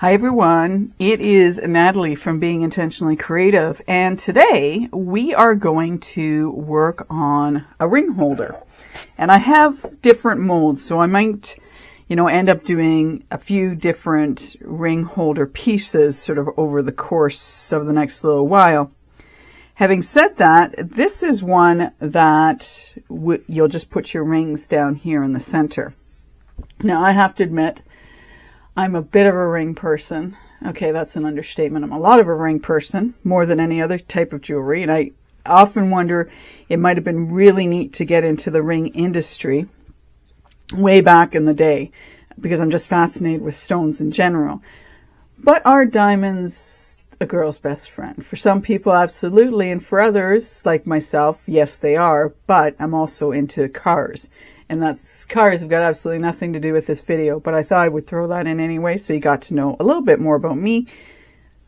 Hi everyone, it is Natalie from Being Intentionally Creative, and today we are going to work on a ring holder. And I have different molds, so I might, end up doing a few different ring holder pieces sort of over the course of the next little while. Having said that, this is one that you'll just put your rings down here in the center. Now I have to admit, I'm a bit of a ring person. Okay, that's an understatement. I'm a lot of a ring person, more than any other type of jewelry. And I often wonder, it might have been really neat to get into the ring industry way back in the day, because I'm just fascinated with stones in general. But are diamonds a girl's best friend? For some people, absolutely. And for others, like myself, yes, they are. But I'm also into cars. And cars have got absolutely nothing to do with this video, but I thought I would throw that in anyway, so you got to know a little bit more about me.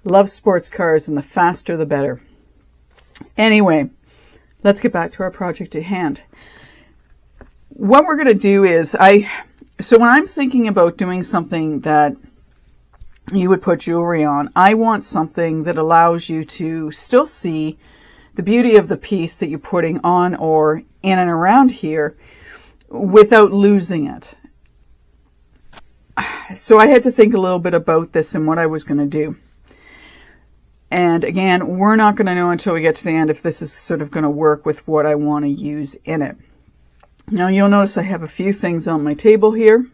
Love sports cars, and the faster the better. Anyway, let's get back to our project at hand. What we're going to do is, so when I'm thinking about doing something that you would put jewelry on, I want something that allows you to still see the beauty of the piece that you're putting on or in and around here, without losing it. So I had to think a little bit about this and what I was going to do. And again, we're not going to know until we get to the end if this is sort of going to work with what I want to use in it. Now you'll notice I have a few things on my table here.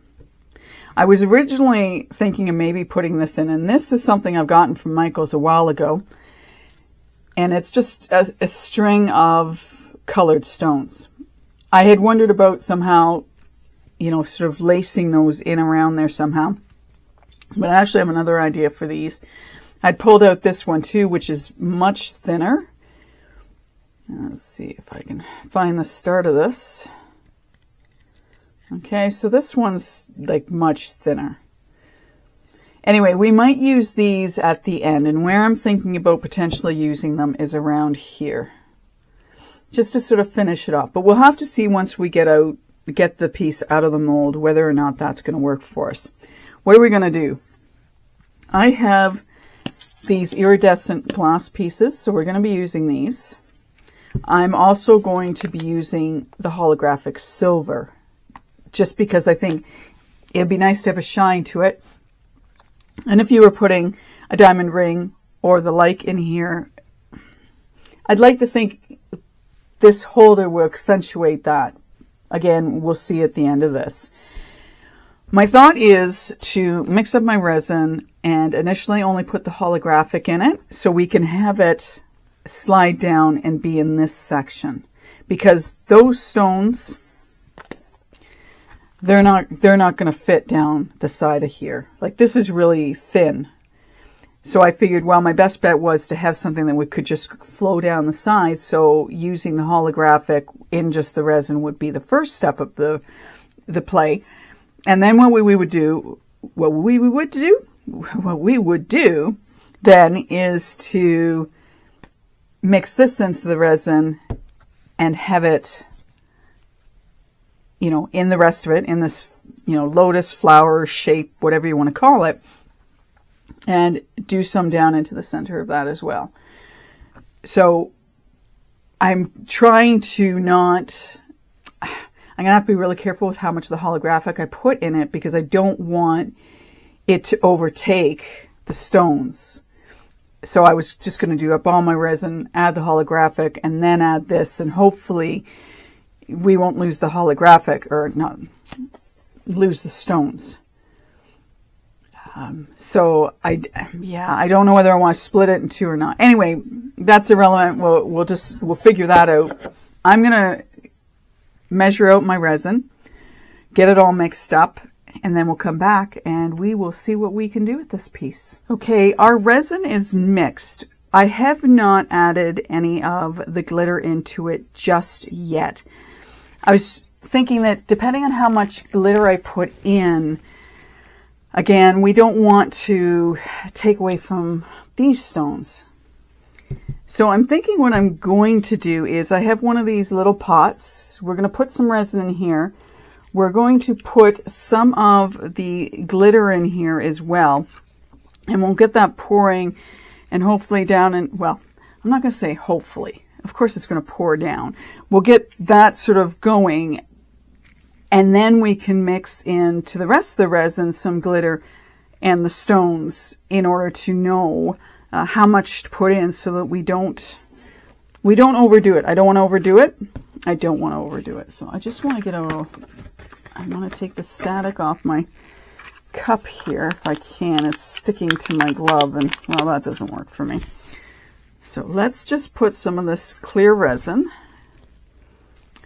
I was originally thinking of maybe putting this in, and this is something I've gotten from Michael's a while ago. And it's just a string of colored stones. I had wondered about somehow, sort of lacing those in around there somehow. But I actually have another idea for these. I'd pulled out this one too, which is much thinner. Let's see if I can find the start of this. Okay, so this one's like much thinner. Anyway, we might use these at the end, and where I'm thinking about potentially using them is around here, just to sort of finish it off. But we'll have to see once we get the piece out of the mold, whether or not that's going to work for us. What are we going to do? I have these iridescent glass pieces, so we're going to be using these. I'm also going to be using the holographic silver, just because I think it'd be nice to have a shine to it. And if you were putting a diamond ring or the like in here, I'd like to think this holder will accentuate that. Again, we'll see at the end of this. My thought is to mix up my resin and initially only put the holographic in it so we can have it slide down and be in this section. Because those stones, they're not going to fit down the side of here. Like, this is really thin. So I figured, well, my best bet was to have something that could just flow down the sides. So using the holographic in just the resin would be the first step of the play. And then what we would do then is to mix this into the resin and have it, in the rest of it, in this, lotus flower shape, whatever you want to call it. And do some down into the center of that as well. So I'm trying to not, I'm going to have to be really careful with how much of the holographic I put in it, because I don't want it to overtake the stones. So I was just going to do up all my resin, add the holographic, and then add this. And hopefully we won't lose the holographic, or not lose the stones. So I don't know whether I want to split it in two or not. Anyway, that's irrelevant. We'll figure that out. I'm going to measure out my resin, get it all mixed up, and then we'll come back and we will see what we can do with this piece. Okay, our resin is mixed. I have not added any of the glitter into it just yet. I was thinking that depending on how much glitter I put in, again, we don't want to take away from these stones. So I'm thinking what I'm going to do is, I have one of these little pots. We're going to put some resin in here. We're going to put some of the glitter in here as well. And we'll get that pouring and hopefully down and, well, I'm not going to say hopefully. Of course it's going to pour down. We'll get that sort of going, and then we can mix into the rest of the resin some glitter and the stones in order to know how much to put in so that we don't overdo it. I don't want to overdo it. I don't want to overdo it. So I just want to get I want to take the static off my cup here if I can. It's sticking to my glove, and well, that doesn't work for me. So let's just put some of this clear resin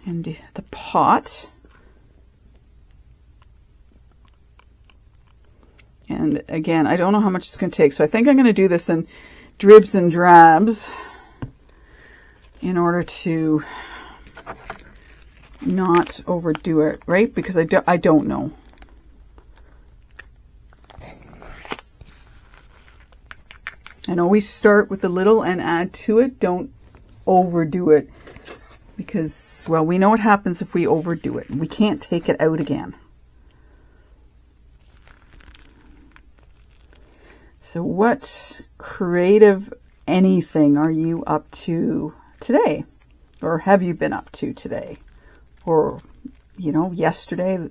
in the pot. And again, I don't know how much it's going to take, so I think I'm going to do this in dribs and drabs in order to not overdo it, right? Because I don't know. And always start with a little and add to it. Don't overdo it, because, well, we know what happens if we overdo it. We can't take it out again. So what creative anything are you up to today? Or have you been up to today? Or, you know, yesterday?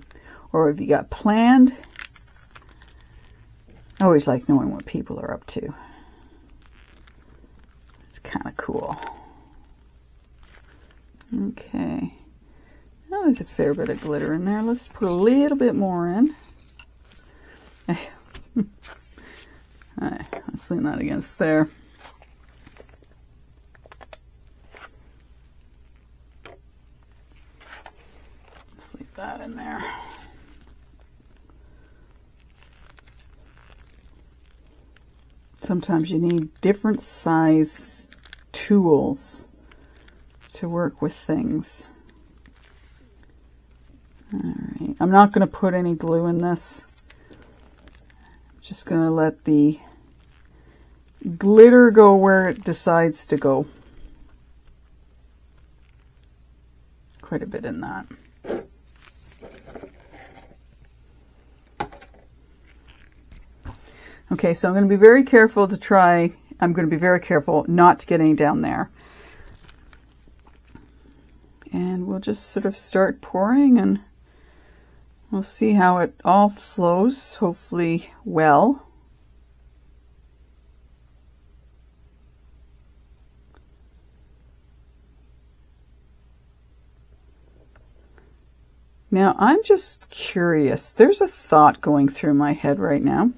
Or have you got planned? I always like knowing what people are up to. Kind of cool. Okay. Now there's a fair bit of glitter in there. Let's put a little bit more in. Alright, let's lean that against there. Let's leave that in there. Sometimes you need different size tools to work with things. All right, I'm not going to put any glue in this. I'm just going to let the glitter go where it decides to go. Quite a bit in that. Okay, so I'm going to be very careful I'm going to be very careful not to get any down there. And we'll just sort of start pouring, and we'll see how it all flows, hopefully well. Now, I'm just curious. There's a thought going through my head right now.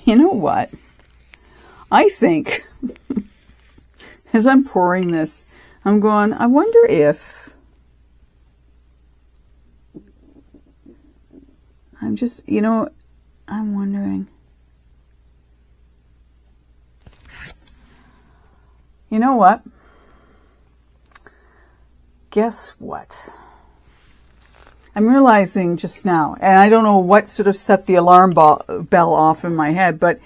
You know what? I think, as I'm pouring this, I'm going, I wonder if, I'm just, you know, I'm wondering, you know what? Guess what? I'm realizing just now, and I don't know what sort of set the alarm bell off in my head, but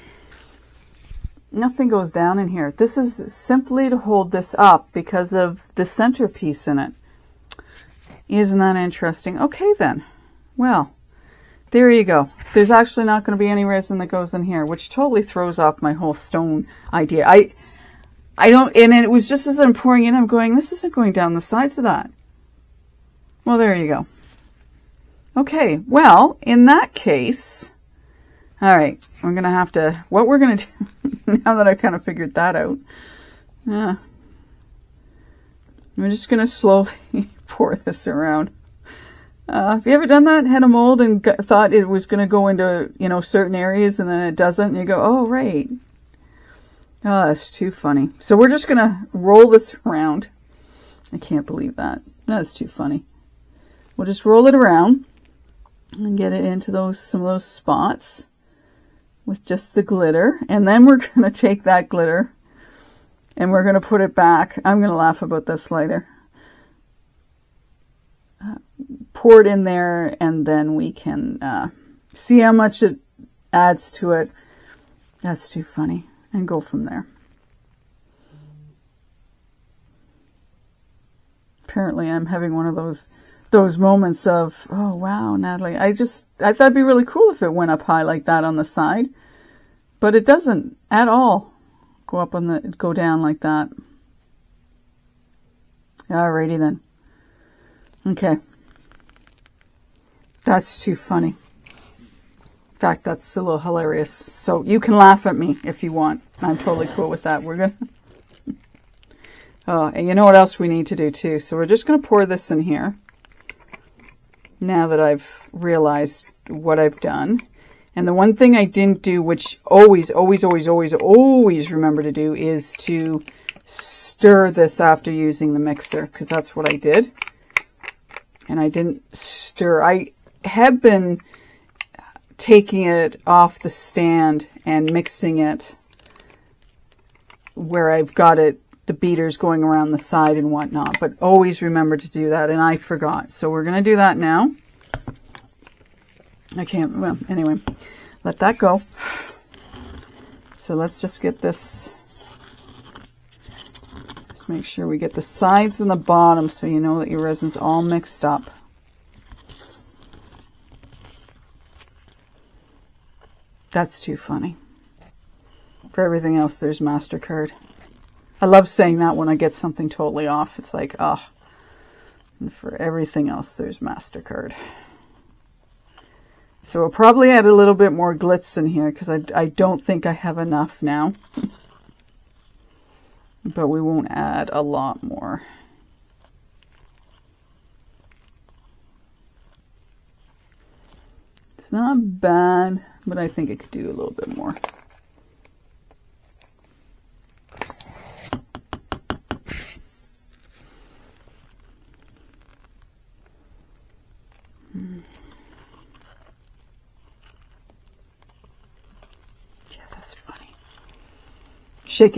nothing goes down in here. This is simply to hold this up because of the centerpiece in it. Isn't that interesting? Okay then. Well, there you go. There's actually not going to be any resin that goes in here, which totally throws off my whole stone idea. I don't, and it was just as I'm pouring in, I'm going, this isn't going down the sides of that. Well, there you go. Okay, well, in that case, all right, we're going to have to, what we're going to do, now that I've kind of figured that out, we're just going to slowly pour this around. Have you ever done that? Had a mold and thought it was going to go into, you know, certain areas, and then it doesn't, and you go, oh, right. Oh, that's too funny. So we're just going to roll this around. I can't believe that. That's too funny. We'll just roll it around and get it into some of those spots with just the glitter. And then we're going to take that glitter and we're going to put it back. I'm going to laugh about this later. Pour it in there, and then we can see how much it adds to it. That's too funny. And go from there. Apparently I'm having one of those moments of, oh wow, Natalie, I thought it'd be really cool if it went up high like that on the side. but it doesn't at all go down like that. Alrighty then. Okay. That's too funny. In fact, that's a little hilarious. So you can laugh at me if you want. I'm totally cool with that. We're going to... Oh, and you know what else we need to do too? So we're just going to pour this in here. Now that I've realized what I've done. And the one thing I didn't do, which always remember to do, is to stir this after using the mixer, because that's what I did. And I didn't stir. I have been taking it off the stand and mixing it where I've got it, the beaters going around the side and whatnot, but always remember to do that, and I forgot. So we're going to do that now. I can't, well, anyway, let that go. So let's just get this, just make sure we get the sides and the bottom so you know that your resin's all mixed up. That's too funny. For everything else, there's MasterCard. I love saying that when I get something totally off. It's like, ah. And for everything else, there's MasterCard. So we'll probably add a little bit more glitz in here because I don't think I have enough now. But we won't add a lot more. It's not bad, but I think it could do a little bit more.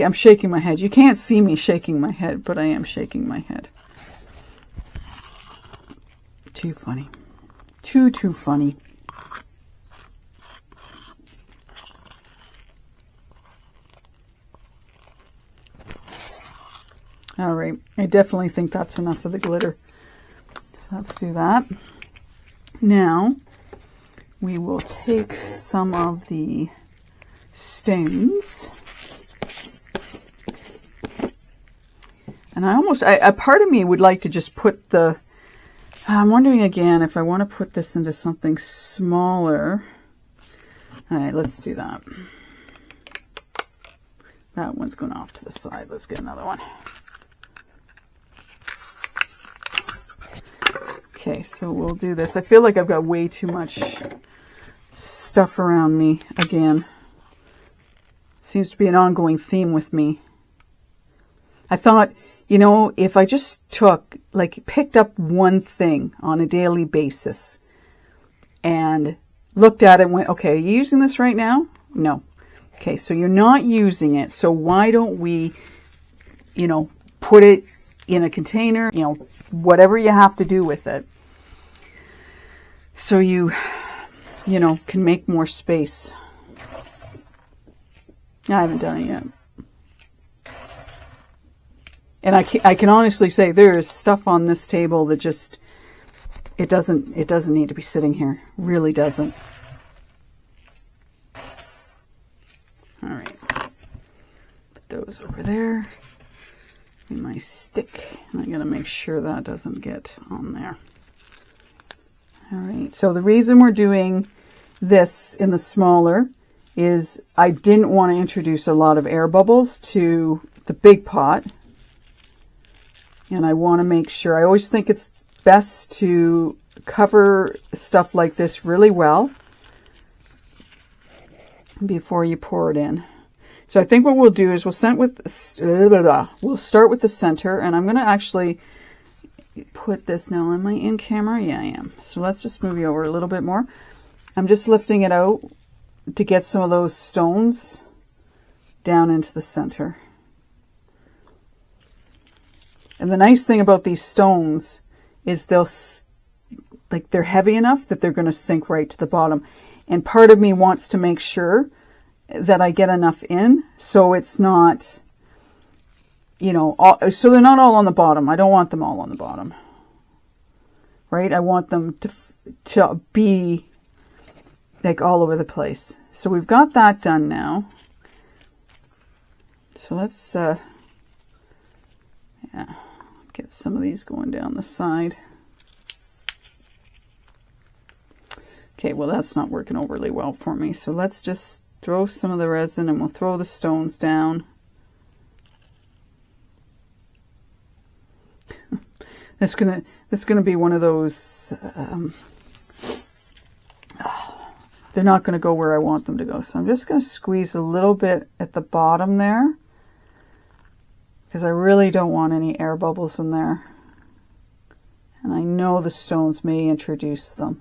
I'm shaking my head. You can't see me shaking my head, but I am shaking my head. Too funny. Too funny. All right. I definitely think that's enough of the glitter. So let's do that. Now, we will take some of the stones. And a part of me would like to just put the, I'm wondering again if I want to put this into something smaller. All right, let's do that. That one's going off to the side. Let's get another one. Okay, so we'll do this. I feel like I've got way too much stuff around me again. Seems to be an ongoing theme with me. I thought, you know, if I just picked up one thing on a daily basis and looked at it and went, okay, are you using this right now? No. Okay, so you're not using it. So why don't we, you know, put it in a container, you know, whatever you have to do with it. So you know, can make more space. I haven't done it yet. And I can honestly say there is stuff on this table that just, it doesn't need to be sitting here. Really doesn't. All right. Put those over there. And my stick. And I gotta make sure that doesn't get on there. All right. So the reason we're doing this in the smaller is I didn't want to introduce a lot of air bubbles to the big pot. And I want to make sure, I always think it's best to cover stuff like this really well before you pour it in. So I think what we'll do is we'll start with the center, and I'm going to actually put this now. Am I in camera? Yeah, I am. So let's just move you over a little bit more. I'm just lifting it out to get some of those stones down into the center. And the nice thing about these stones is they're heavy enough that they're going to sink right to the bottom. And part of me wants to make sure that I get enough in so it's not, you know, so they're not all on the bottom. I don't want them all on the bottom. Right? I want them to be like all over the place. So we've got that done now. So let's yeah, get some of these going down the side. Okay, well that's not working overly well for me. So let's just throw some of the resin and we'll throw the stones down. It's gonna be one of those. They're not going to go where I want them to go. So I'm just going to squeeze a little bit at the bottom there, because I really don't want any air bubbles in there. And I know the stones may introduce them.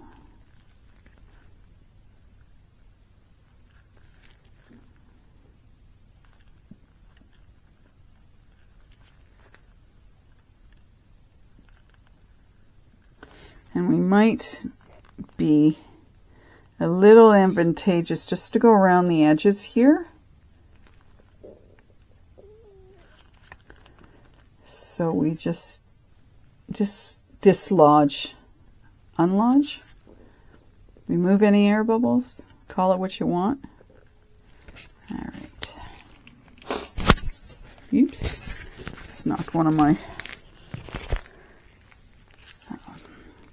And we might be a little advantageous just to go around the edges here. So we just dislodge, unlodge, remove any air bubbles, call it what you want. All right. Oops, just knocked one of my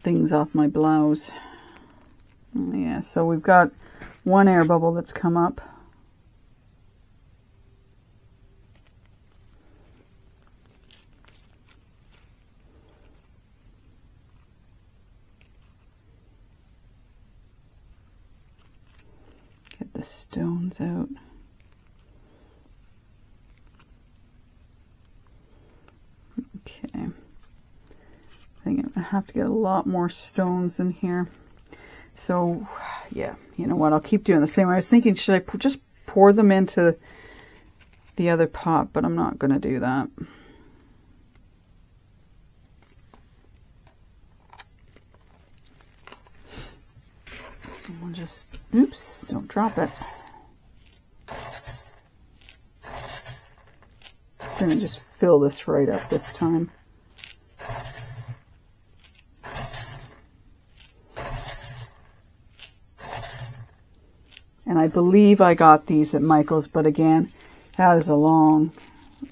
things off my blouse. Yeah, so we've got one air bubble that's come up. Get the stones out. Okay. I think I have to get a lot more stones in here. So, yeah, you know what, I'll keep doing the same. I was thinking, should I just pour them into the other pot, but I'm not going to do that. And we'll just, oops, don't drop it. I'm going to just fill this right up this time. And I believe I got these at Michael's, but again, that is a long,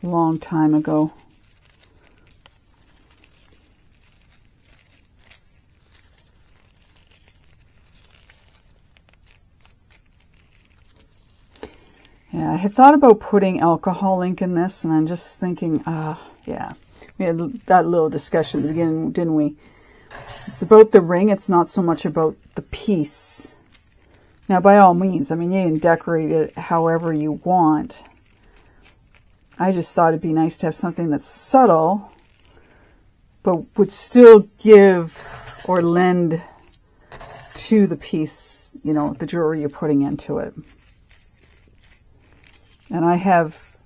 long time ago. Yeah, I had thought about putting alcohol ink in this, and I'm just thinking, yeah, we had that little discussion at the beginning, didn't we? It's about the ring, it's not so much about the piece. Now, by all means, I mean, you can decorate it however you want. I just thought it'd be nice to have something that's subtle, but would still give or lend to the piece, you know, the jewelry you're putting into it. And I have,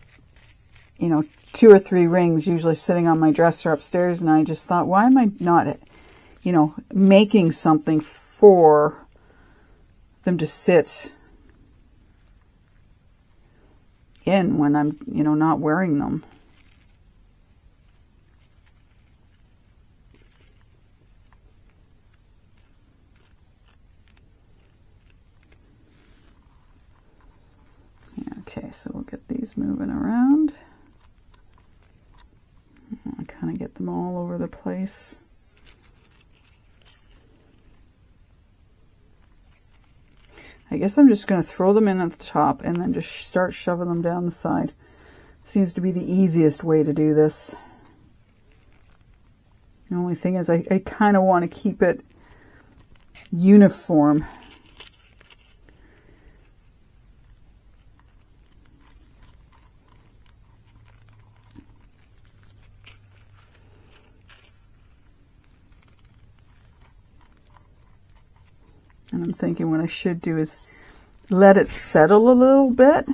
you know, 2 or 3 rings usually sitting on my dresser upstairs, and I just thought, why am I not, you know, making something for them to sit in when I'm, you know, not wearing them. Okay, so we'll get these moving around. I kind of get them all over the place. I guess I'm just going to throw them in at the top and then just start shoving them down the side. Seems to be the easiest way to do this. The only thing is I kind of want to keep it uniform. And I'm thinking what I should do is let it settle a little bit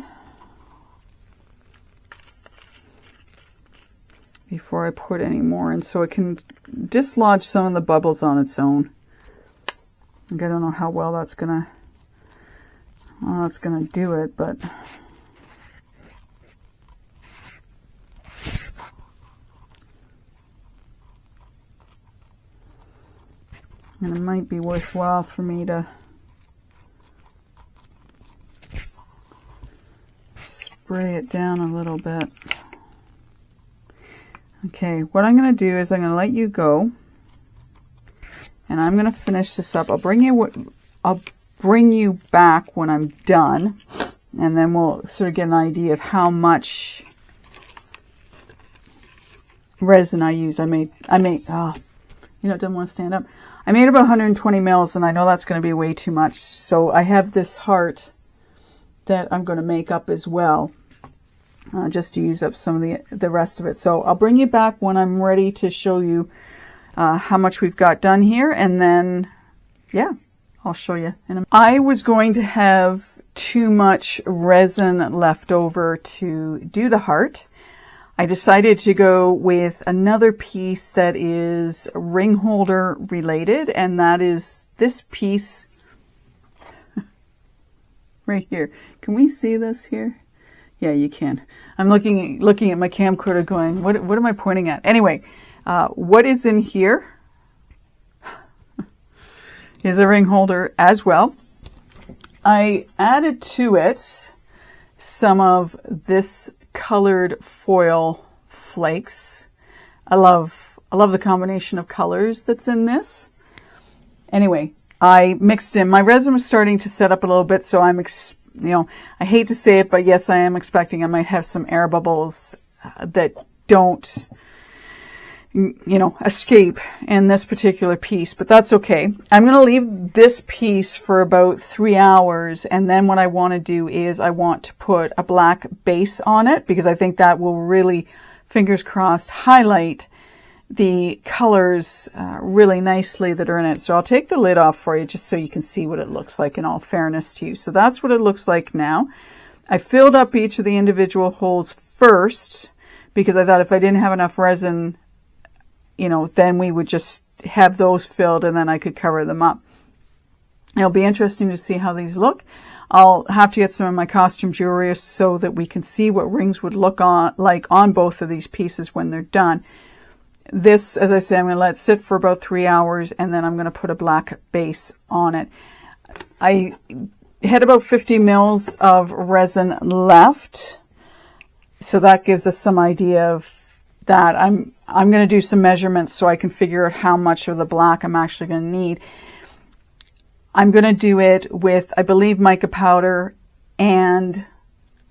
before I put any more in, so it can dislodge some of the bubbles on its own. I don't know how well that's gonna do it, but and it might be worthwhile for me to spray it down a little bit. Okay, what I'm going to do is I'm going to let you go, and I'm going to finish this up. I'll bring you back when I'm done, and then we'll sort of get an idea of how much resin I use. I made, oh, you know, it doesn't want to stand up. I made about 120 mils, and I know that's going to be way too much. So I have this heart that I'm going to make up as well, just to use up some of the rest of it. So I'll bring you back when I'm ready to show you how much we've got done here, and then, yeah, I'll show you. I was going to have too much resin left over to do the heart. I decided to go with another piece that is ring holder related, and that is this piece right here. Can we see this here? Yeah, you can. I'm looking at my camcorder going, what am I pointing at? Anyway, what is in here is a ring holder as well. I added to it some of this colored foil flakes. I love the combination of colors that's in this. Anyway, I mixed in, my resin was starting to set up a little bit, so I hate to say it, but yes, I am expecting I might have some air bubbles that don't, escape in this particular piece, but that's okay. I'm going to leave this piece for about 3 hours, and then what I want to do is I want to put a black base on it, because I think that will really, fingers crossed, highlight the colors really nicely that are in it. So I'll take the lid off for you just so you can see what it looks like in all fairness to you. So that's what it looks like now. I filled up each of the individual holes first because I thought if I didn't have enough resin, then we would just have those filled and then I could cover them up. It'll be interesting to see how these look. I'll have to get some of my costume jewelry so that we can see what rings would look like on both of these pieces when they're done. This, as I say, I'm going to let it sit for about 3 hours, and then I'm going to put a black base on it. I had about 50 mils of resin left, so that gives us some idea of that. I'm going to do some measurements so I can figure out how much of the black I'm actually going to need. I'm going to do it with, I believe, mica powder and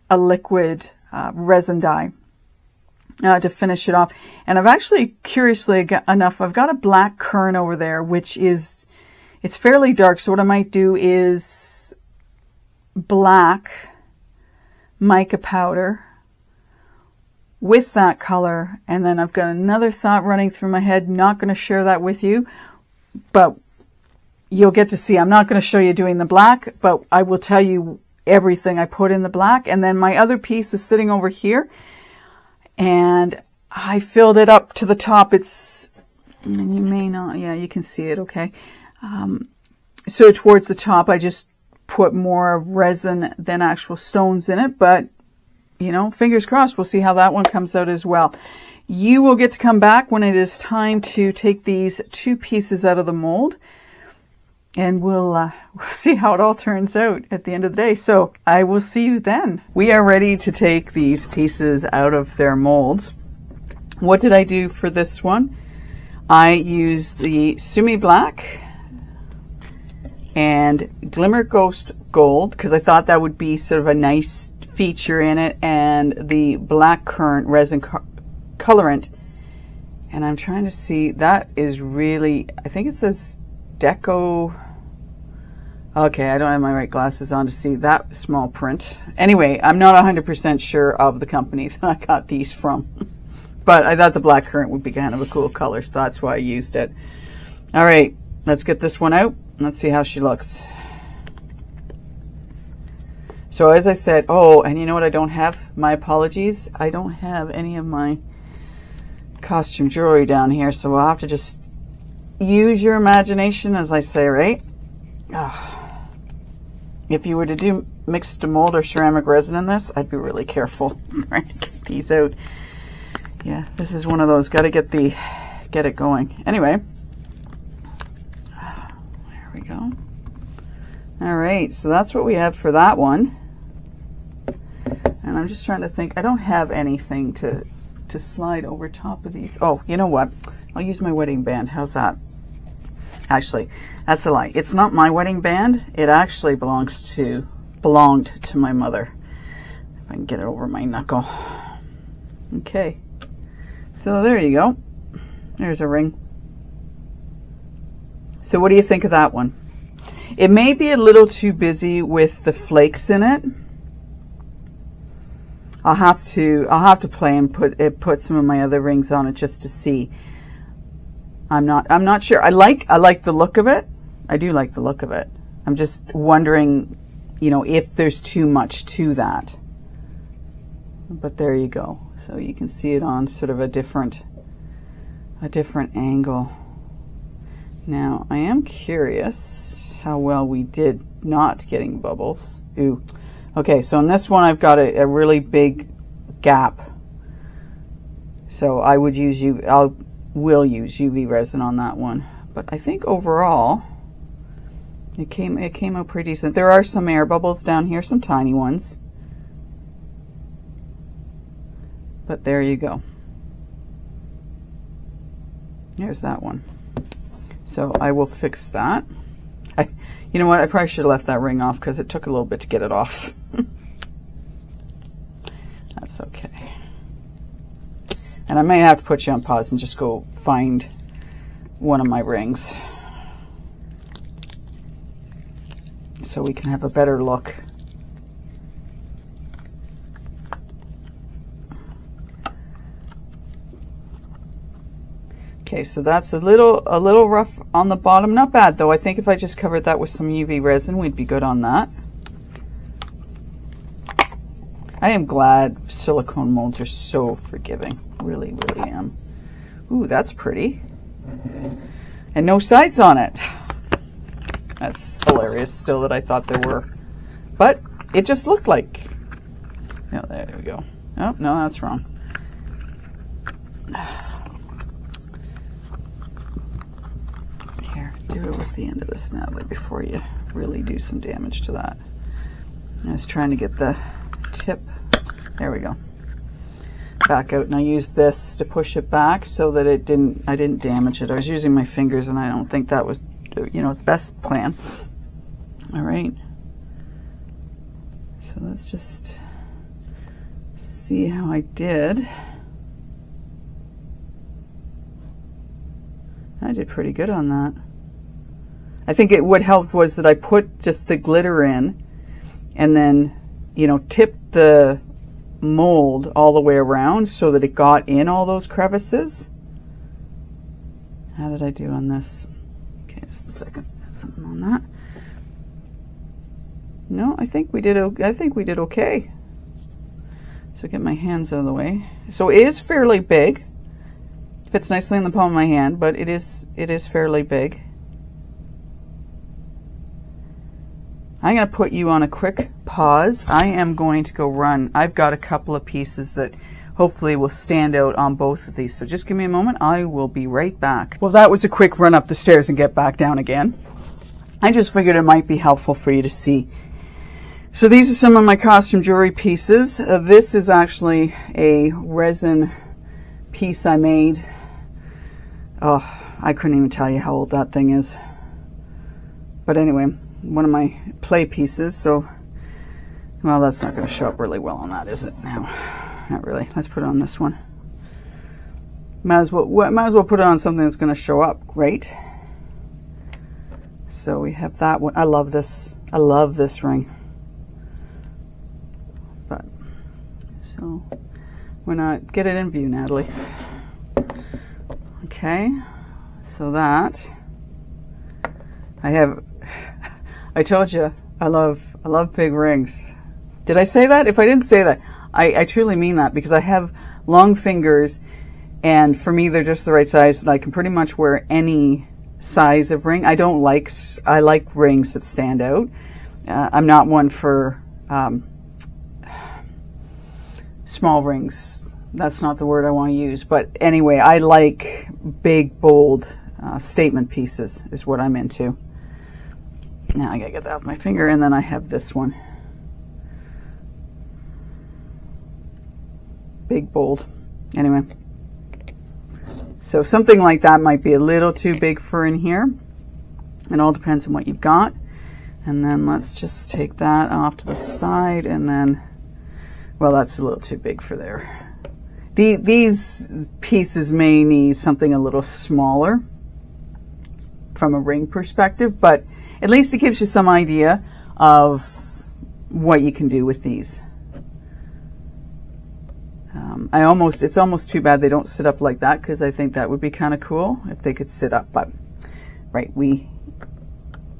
a liquid resin dye. To finish it off. And I've actually, curiously enough, I've got a black kern over there, which is, it's fairly dark. So what I might do is black mica powder with that color. And then I've got another thought running through my head. Not going to share that with you, but you'll get to see. I'm not going to show you doing the black, but I will tell you everything I put in the black. And then my other piece is sitting over here. And I filled it up to the top. And you may not, yeah, you can see it, okay. So towards the top, I just put more resin than actual stones in it. But, fingers crossed, we'll see how that one comes out as well. You will get to come back when it is time to take these two pieces out of the mold. And we'll see how it all turns out at the end of the day. So I will see you then. We are ready to take these pieces out of their molds. What did I do for this one? I used the Sumi Black and Glimmer Ghost Gold because I thought that would be sort of a nice feature in it, and the Black Currant Resin Colorant. And I'm trying to see, that is really, I think it says Deco. Okay, I don't have my right glasses on to see that small print. Anyway, I'm not 100% sure of the company that I got these from. But I thought the black currant would be kind of a cool color, so that's why I used it. All right, let's get this one out. Let's see how she looks. So as I said, oh, and you know what I don't have? My apologies. I don't have any of my costume jewelry down here, so I'll have to just use your imagination, as I say, right? Oh. If you were to do mixed mold or ceramic resin in this, I'd be really careful trying to get these out. Yeah, this is one of those, got to get it going. Anyway, there we go. All right, so that's what we have for that one. And I'm just trying to think. I don't have anything to slide over top of these. Oh, you know what? I'll use my wedding band. How's that? Actually, that's a lie. It's not my wedding band. It actually belonged to my mother. If I can get it over my knuckle. Okay. So there you go. There's a ring. So what do you think of that one? It may be a little too busy with the flakes in it. I'll have to play and put some of my other rings on it just to see. I'm not sure. I like the look of it. I do like the look of it. I'm just wondering, you know, if there's too much to that. But there you go. So you can see it on sort of a different angle. Now, I am curious how well we did not getting bubbles. Ooh. Okay, so in this one I've got a really big gap. So I would use will use UV resin on that one. But I think overall it came out pretty decent. There are some air bubbles down here, some tiny ones. But there you go. There's that one. So I will fix that. You know what? I probably should have left that ring off because it took a little bit to get it off. That's okay. And I may have to put you on pause and just go find one of my rings so we can have a better look. Okay, so that's a little rough on the bottom. Not bad though. I think if I just covered that with some UV resin, we'd be good on that. I am glad silicone molds are so forgiving. Really, really am. Ooh, that's pretty. And no sides on it. That's hilarious still that I thought there were. But it just looked like. No, there we go. Oh, no, that's wrong. Do it with the end of this, Natalie, before you really do some damage to that. I was trying to get the tip, there we go, back out, and I used this to push it back so that I didn't damage it. I was using my fingers, and I don't think that was, you know, the best plan. All right, so let's just see how I did. I did pretty good on that. I think what helped was that I put just the glitter in and then, you know, tipped the mold all the way around so that it got in all those crevices. How did I do on this? Okay, just a second. Got something on that. No, I think we did okay. So get my hands out of the way. So it is fairly big. Fits nicely in the palm of my hand, but it is fairly big. I'm going to put you on a quick pause. I am going to go run. I've got a couple of pieces that hopefully will stand out on both of these. So just give me a moment. I will be right back. Well, that was a quick run up the stairs and get back down again. I just figured it might be helpful for you to see. So these are some of my costume jewelry pieces. This is actually a resin piece I made. Oh, I couldn't even tell you how old that thing is. But anyway, one of my play pieces, so, well, that's not going to show up really well on that, is it? No, not really. Let's put it on this one. Might as well put it on something that's going to show up, right? So we have that one. I love this ring. But, so, why not get it in view, Natalie? Okay, so that, I told you, I love big rings. Did I say that? If I didn't say that, I truly mean that, because I have long fingers, and for me they're just the right size, and I can pretty much wear any size of ring. I like rings that stand out. I'm not one for small rings. That's not the word I want to use, but anyway, I like big, bold statement pieces is what I'm into. Now I gotta get that off my finger, and then I have this one. big, bold. Anyway, so something like that might be a little too big for in here. It all depends on what you've got. And then let's just take that off to the side, and then, well, that's a little too big for there. These pieces may need something a little smaller from a ring perspective, but at least it gives you some idea of what you can do with these. It's almost too bad they don't sit up like that, because I think that would be kind of cool if they could sit up. But right,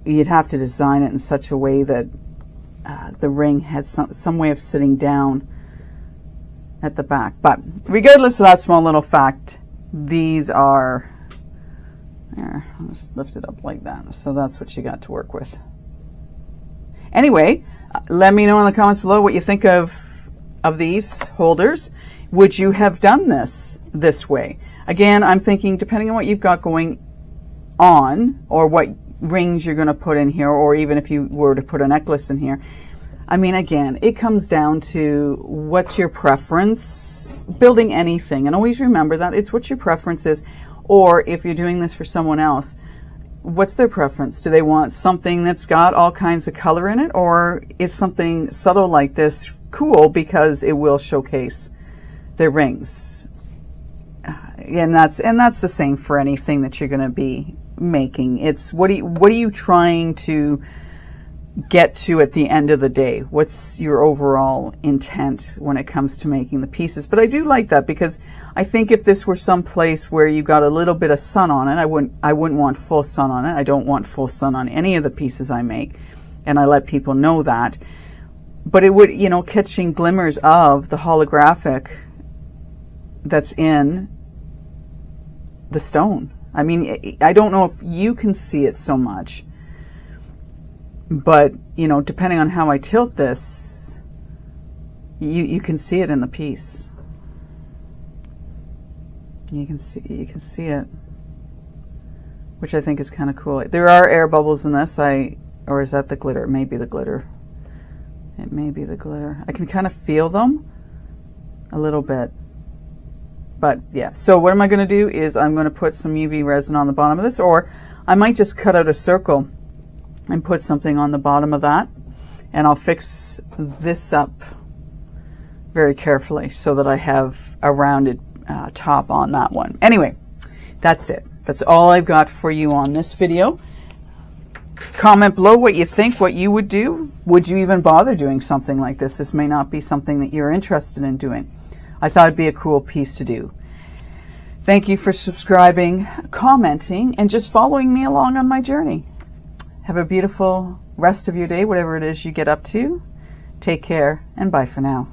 you'd have to design it in such a way that the ring had some way of sitting down at the back. But regardless of that small little fact, these are there. I'll just lift it up like that. So that's what you got to work with. Anyway, let me know in the comments below what you think of these holders. Would you have done this way? Again, I'm thinking depending on what you've got going on, or what rings you're going to put in here, or even if you were to put a necklace in here. I mean, again, it comes down to what's your preference building anything. And always remember that it's what your preference is. Or if you're doing this for someone else, what's their preference? Do they want something that's got all kinds of color in it, or is something subtle like this cool because it will showcase their rings? And that's the same for anything that you're going to be making. It's what are you trying to get to at the end of the day? What's your overall intent when it comes to making the pieces? But I do like that, because I think if this were some place where you got a little bit of sun on it, I wouldn't want full sun on it. I don't want full sun on any of the pieces I make, and I let people know that. But it would, catching glimmers of the holographic that's in the stone. I mean, I don't know if you can see it so much, but, depending on how I tilt this, you can see it in the piece. You can see it, which I think is kind of cool. There are air bubbles in this. Or is that the glitter? It may be the glitter. It may be the glitter. I can kind of feel them a little bit. But yeah, so what am I going to do is I'm going to put some UV resin on the bottom of this, or I might just cut out a circle and put something on the bottom of that, and I'll fix this up very carefully so that I have a rounded top on that one. Anyway, that's it. That's all I've got for you on this video. Comment below what you think, what you would do. Would you even bother doing something like this? This may not be something that you're interested in doing. I thought it'd be a cool piece to do. Thank you for subscribing, commenting, and just following me along on my journey. Have a beautiful rest of your day, whatever it is you get up to. Take care, and bye for now.